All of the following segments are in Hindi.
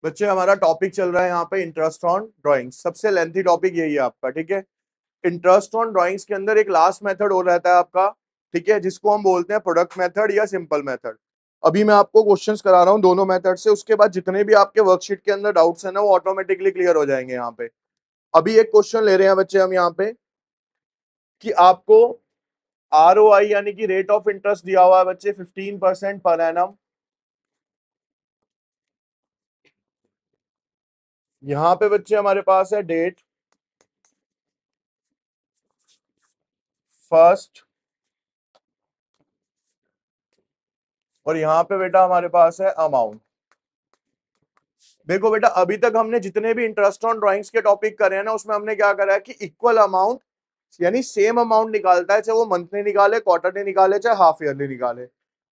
बच्चे हमारा टॉपिक चल रहा है यहाँ पे इंटरेस्ट ऑन ड्राइंग्स। सबसे लेंथी टॉपिक यही है आपका, ठीक है। इंटरेस्ट ऑन ड्राइंग्स के अंदर एक लास्ट मेथड और रहता है आपका, ठीक है, जिसको हम बोलते हैं प्रोडक्ट मेथड या सिंपल मेथड। अभी मैं आपको क्वेश्चंस करा रहा हूँ दोनों मेथड से, उसके बाद जितने भी आपके वर्कशीट के अंदर डाउट्स हैं ना वो ऑटोमेटिकली क्लियर हो जाएंगे यहाँ पे। अभी एक क्वेश्चन ले रहे हैं बच्चे हम यहाँ पे कि आपको ROI यानी कि रेट ऑफ इंटरेस्ट दिया हुआ है बच्चे 15% पर एनम। यहाँ पे बच्चे हमारे पास है डेट फर्स्ट, और यहाँ पे बेटा हमारे पास है अमाउंट। देखो बेटा, अभी तक हमने जितने भी इंटरेस्ट ऑन ड्राइंग्स के टॉपिक करे हैं ना, उसमें हमने क्या करा है कि इक्वल अमाउंट यानी सेम अमाउंट निकालता है, चाहे वो मंथली निकाले, क्वार्टरली निकाले, चाहे हाफ ईयरली निकाले।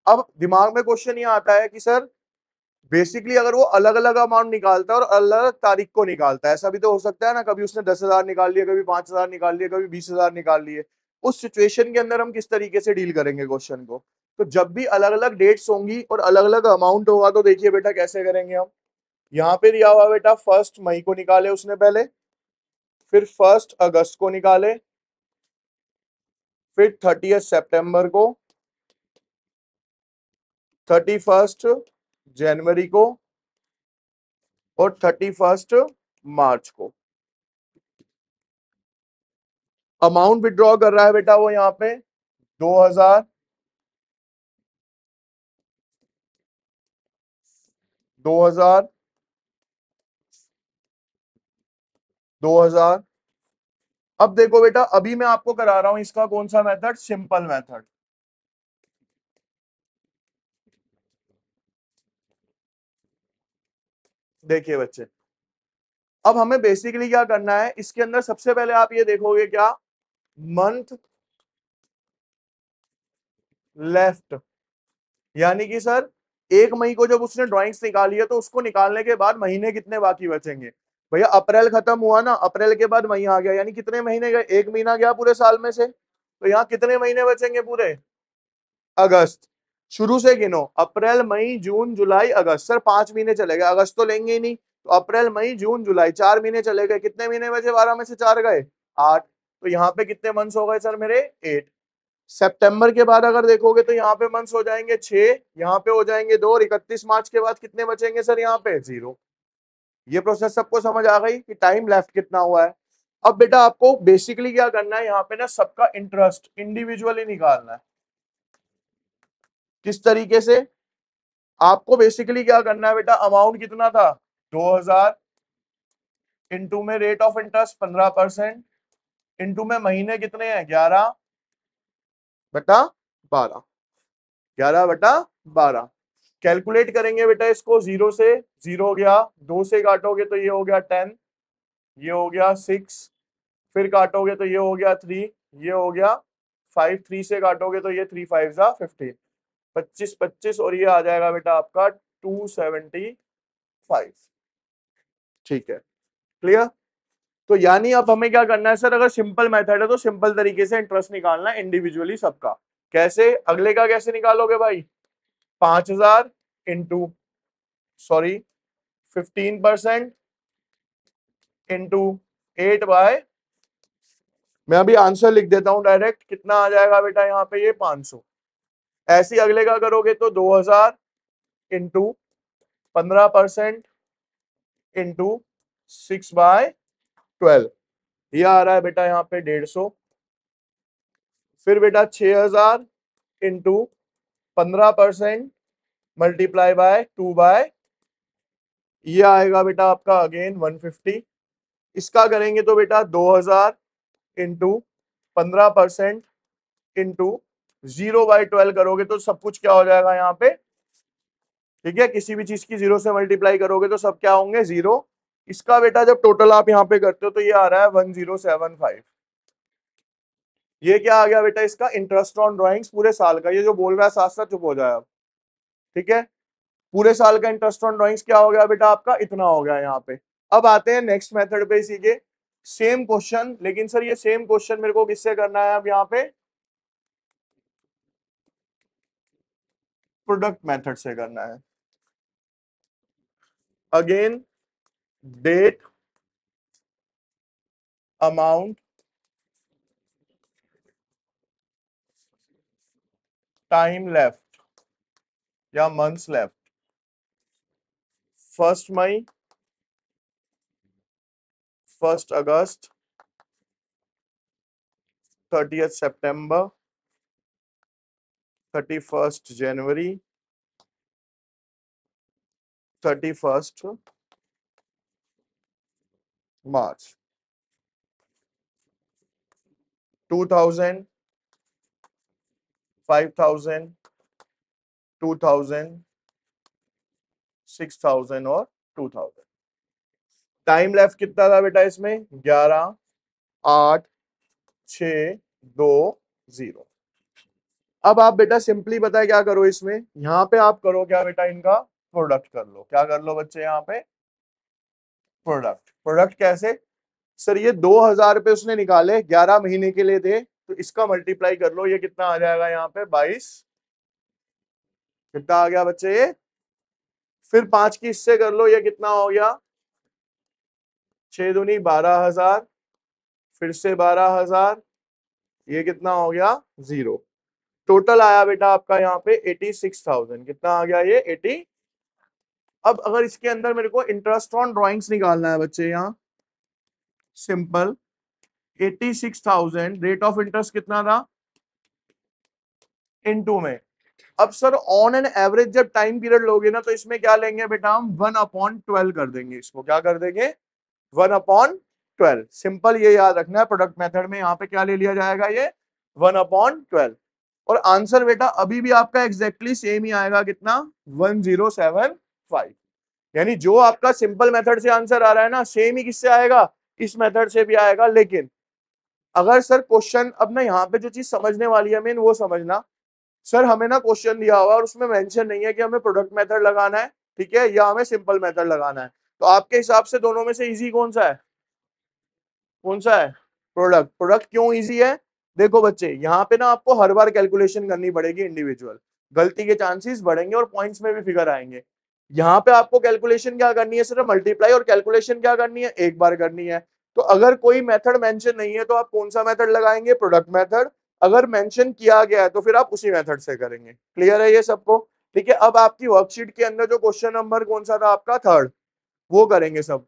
अब दिमाग में क्वेश्चन ये आता है कि सर बेसिकली अगर वो अलग अलग अमाउंट निकालता है और अलग अलग तारीख को निकालता है, ऐसा भी तो हो सकता है ना, कभी उसने 10,000 निकाल लिया, कभी 5,000 निकाल लिया, कभी 20,000 निकाल लिए। उस सिचुएशन के अंदर हम किस तरीके से डील करेंगे क्वेश्चन को? तो जब भी अलग अलग डेट्स होंगी और अलग अलग अमाउंट होगा तो देखिए बेटा कैसे करेंगे हम। यहाँ पे दिया हुआ बेटा 1 मई को निकाले उसने पहले, फिर 1 अगस्त को निकाले, फिर 30 सितंबर को, 31 जनवरी को और 31 मार्च को। अमाउंट विड्रॉ कर रहा है बेटा वो यहाँ पे 2,000, 2,000, 2,000। अब देखो बेटा, अभी मैं आपको करा रहा हूं इसका कौन सा मेथड, सिंपल मेथड। देखिए बच्चे, अब हमें बेसिकली क्या करना है इसके अंदर, सबसे पहले आप ये देखोगे क्या, मंथ लेफ्ट, यानी कि सर 1 मई को जब उसने ड्राइंग्स निकाली है तो उसको निकालने के बाद महीने कितने बाकी बचेंगे। भैया अप्रैल खत्म हुआ ना, अप्रैल के बाद मई आ गया, यानी कितने महीने गए, 1 महीना गया पूरे साल में से, तो यहाँ कितने महीने बचेंगे पूरे, अगस्त। शुरू से गिनो, अप्रैल मई जून जुलाई अगस्त, सर 5 महीने चले गए, अगस्त तो लेंगे ही नहीं, तो अप्रैल मई जून जुलाई 4 महीने चले गए, कितने महीने बचे, 12 में से 4 गए, 8। तो यहाँ पे कितने मंथ्स हो गए सर मेरे, 8। सितंबर के बाद अगर देखोगे तो यहाँ पे मंथ्स हो जाएंगे 6, यहाँ पे हो जाएंगे 2, और 31 मार्च के बाद कितने बचेंगे सर, यहाँ पे 0। ये प्रोसेस सबको समझ आ गई कि टाइम लेफ्ट कितना हुआ है। अब बेटा आपको बेसिकली क्या करना है, यहाँ पे ना सबका इंटरेस्ट इंडिविजुअली निकालना है। किस तरीके से, आपको बेसिकली क्या करना है बेटा, अमाउंट कितना था 2,000, इंटू में रेट ऑफ इंटरेस्ट 15%, इंटू में महीने कितने हैं 11/12, 11/12। कैलकुलेट करेंगे बेटा इसको, 0 से 0 हो गया, 2 से काटोगे तो ये हो गया 10, ये हो गया 6, फिर काटोगे तो ये हो गया 3, ये हो गया 5, 3 से काटोगे तो ये 3 5 जा 15, 25 25, और ये आ जाएगा बेटा आपका 275। ठीक है, क्लियर। तो यानी अब हमें क्या करना है सर, अगर सिंपल मेथड है तो सिंपल तरीके से इंटरेस्ट निकालना है इंडिविजुअली सबका। कैसे, अगले का कैसे निकालोगे भाई, 5,000 इंटू, सॉरी 15% इंटू 8/, मैं अभी आंसर लिख देता हूं डायरेक्ट, कितना आ जाएगा बेटा यहाँ पे, ये 500। ऐसे ही अगले का करोगे तो 2,000 इंटू 15% इंटू 6/12, ये आ रहा है बेटा यहाँ पे 150। फिर बेटा 6,000 इंटू 15% मल्टीप्लाई बाय 2/, ये आएगा बेटा आपका अगेन 150। इसका करेंगे तो बेटा 2,000 इंटू 15% इंटू 0/12 करोगे तो सब कुछ क्या हो जाएगा यहाँ पे, ठीक है, किसी भी चीज की 0 से मल्टीप्लाई करोगे तो सब क्या होंगे, 0। इसका बेटा जब टोटल आप यहाँ पे करते हो तो ये आ रहा है 1075। ये क्या आ गया बेटा, इसका इंटरेस्ट ऑन ड्राइंग्स पूरे साल का। ये जो बोल रहा है साथ साथ चुप हो जाए अब, ठीक है। पूरे साल का इंटरेस्ट ऑन ड्राइंग्स क्या हो गया बेटा आपका, इतना हो गया यहाँ पे। अब आते हैं नेक्स्ट मेथड पे, इसी के सेम क्वेश्चन, लेकिन सर ये सेम क्वेश्चन मेरे को किससे करना है अब यहाँ पे, प्रोडक्ट मेथड से करना है। Again date, amount, time left या मंथ्स लेफ्ट, 1 मई, 1 अगस्त, 30 सितंबर, 31 जनवरी, 31 मार्च, 2000, 5000, 2000, 6000 और 2000। टाइम लेफ्ट कितना था बेटा इसमें? 11, 8, 6, 2, 0। अब आप बेटा सिंपली बताए क्या करो, इसमें यहां पे आप करो क्या बेटा, इनका प्रोडक्ट कर लो। क्या कर लो बच्चे यहाँ पे? प्रोडक्ट। प्रोडक्ट कैसे? सर ये 2000 रुपए उसने निकाले, 11 महीने के लिए थे, तो इसका मल्टीप्लाई कर लो, ये कितना आ जाएगा यहाँ पे? 22। कितना आ गया बच्चे ये? फिर 5 की इससे कर लो, ये कितना हो गया? 6 दूनी 12,000, फिर से 12,000, ये कितना हो गया? 0। टोटल आया बेटा आपका यहाँ पे 86,000। कितना आ गया ये? 80। अब अगर इसके अंदर मेरे को इंटरेस्ट ऑन ड्रॉइंग्स निकालना है बच्चे, यहाँ सिंपल 86,000, रेट ऑफ इंटरेस्ट कितना था? इनटू में। अब सर ऑन एन एवरेज जब टाइम पीरियड लोगे ना, तो इसमें क्या लेंगे बेटा हम? 1/12 कर देंगे इसको। क्या कर देंगे? 1/12। सिंपल ये याद रखना है, प्रोडक्ट मेथड में यहाँ पे क्या ले लिया जाएगा? ये 1/12। और आंसर बेटा अभी भी आपका एग्जैक्टली सेम ही आएगा। कितना? 1075। यानी जो आपका सिंपल मेथड से आंसर आ रहा है ना, सेम ही किससे आएगा? इस मेथड से भी आएगा। लेकिन अगर सर क्वेश्चन, अब ना यहाँ पे जो चीज समझने वाली है मेन वो समझना, सर हमें ना क्वेश्चन दिया हुआ और उसमें मेंशन नहीं है कि हमें प्रोडक्ट मेथड लगाना है, ठीक है, या हमें सिंपल मेथड लगाना है, तो आपके हिसाब से दोनों में से इजी कौन सा है? कौन सा है? प्रोडक्ट। प्रोडक्ट क्यों इजी है? देखो बच्चे, यहाँ पे ना आपको हर बार कैलकुलेशन करनी पड़ेगी इंडिविजुअल, गलती के चांसेस बढ़ेंगे और पॉइंट्स में भी फिगर आएंगे। यहाँ पे आपको कैलकुलेशन क्या करनी है? सिर्फ मल्टीप्लाई, और कैलकुलेशन क्या करनी है? एक बार करनी है। तो अगर कोई मेथड मेंशन नहीं है तो आप कौन सा मेथड लगाएंगे? Product method. अगर मेंशन किया गया है तो फिर आप उसी मेथड से करेंगे। क्लियर है ये सबको? ठीक है। अब आपकी वर्कशीट के अंदर जो क्वेश्चन नंबर कौन सा था आपका? 3rd, वो करेंगे सब।